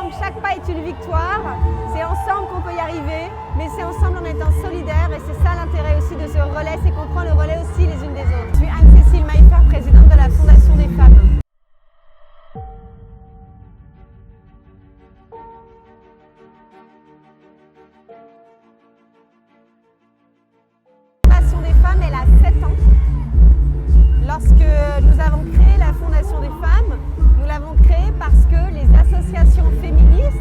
ensemble, chaque pas est une victoire. C'est ensemble qu'on peut y arriver, mais c'est ensemble en étant solidaires. Et c'est ça l'intérêt aussi de ce relais, c'est qu'on prend le relais aussi les unes des autres. Je suis Anne-Cécile Maillefer, présidente de la Fondation des femmes. La Fondation des femmes, elle a 7 ans. Lorsque nous avons créé la Fondation des femmes, nous l'avons créée parce que les associations féministes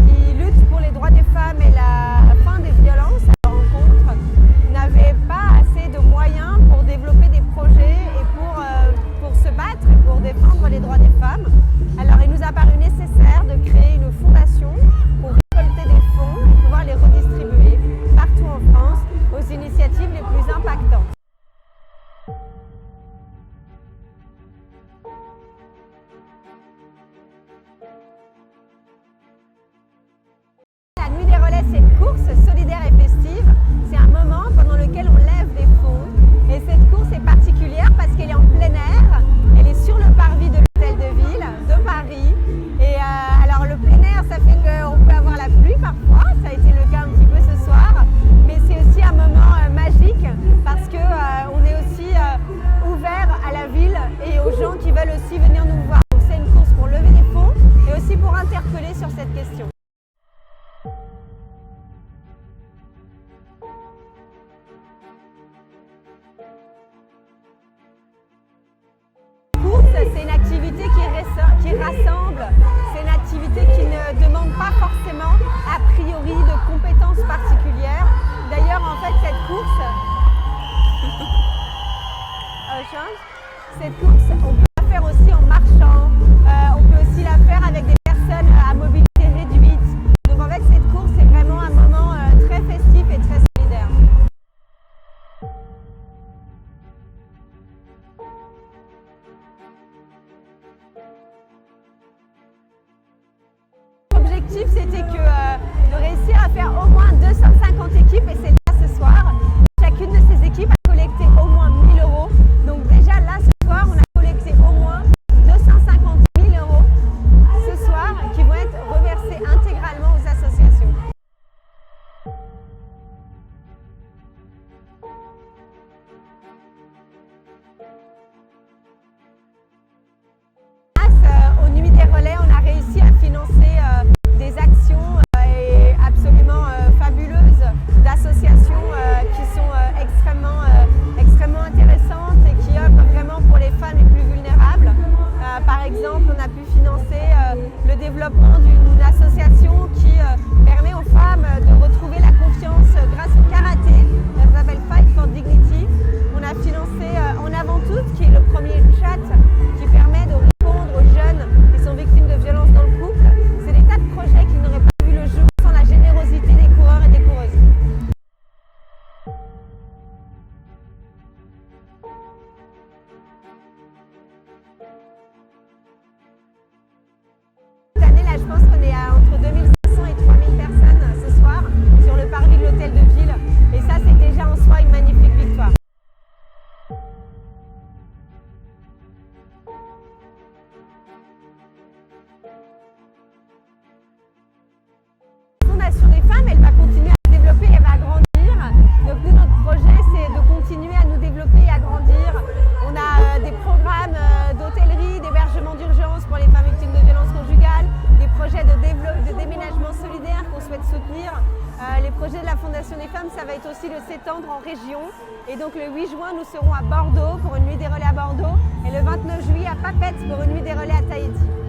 qui luttent pour les droits des femmes et la fin des violences à leur encontre n'avaient pas assez de moyens pour développer des projets et pour se battre et pour défendre les droits des femmes. Alors il nous a paru nécessaire de créer une fondation pour récolter des fonds et pouvoir les redistribuer partout en France aux initiatives les plus impactantes. La Nuit des Relais, c'est une course solidaire et festive. C'est un moment pendant lequel on lève des fonds. Et cette course est particulière parce qu'elle est en plein air. Elle est sur le parvis de l'Hôtel de Ville de Paris. Et alors le plein air, ça fait qu'on peut avoir la pluie parfois. Ça a été le cas un petit peu ce soir. Mais c'est aussi un moment magique parce qu'on est aussi ouvert à la ville et aux gens qui veulent aussi venir nous voir. Donc c'est une course pour lever des fonds et aussi pour interpeller sur cette question. C'est une activité qui rassemble, c'est une activité qui ne demande pas forcément a priori de compétences particulières. D'ailleurs, en fait, cette course, on peut la faire aussi en marchant, on peut aussi la faire avec des personnes à mobilité réduite. Donc en fait, cette course, c'est vraiment un moment très festif et très solidaire. L'objectif, c'était de réussir à faire au moins 250 équipes et c'est le cas ce soir. Chacune de ces équipes a collecté au moins 1 000 €. Donc déjà là, ce soir, on a collecté au moins 250 000 € ce soir qui vont être reversés intégralement aux associations. Grâce aux Nuits des Relais, on a réussi à financer des actions absolument fabuleuses d'associations qui sont extrêmement intéressantes et qui œuvrent vraiment pour les femmes les plus vulnérables. Par exemple, on a pu financer le développement d'une association qui permet aux femmes de retrouver la confiance grâce au karaté. Elle s'appelle Fight for Dignity. On a financé En Avant Toutes, qui est le premier chat qui permet de répondre aux jeunes qui sont victimes de violences dans le couple. C'est des tas de projets qui n'auraient pas vu le jour sans la générosité des coureurs et des coureuses. Cette année, là, je pense qu'on est à entre 2500 et 3000 personnes ce soir sur le parvis de l'Hôtel de Ville. Et ça, c'est déjà en soi une magnifique victoire. La Fondation des femmes, elle va continuer à se développer, elle va grandir. Donc nous, notre projet, c'est de continuer à nous développer et à grandir. On a des programmes d'hôtellerie, d'hébergement d'urgence pour les femmes victimes de violences conjugales, des projets de déménagement solidaire qu'on souhaite soutenir. Les projets de la Fondation des femmes, ça va être aussi de s'étendre en région. Et donc le 8 juin, nous serons à Bordeaux pour une Nuit des Relais à Bordeaux et le 29 juillet à Papeete pour une Nuit des Relais à Tahiti.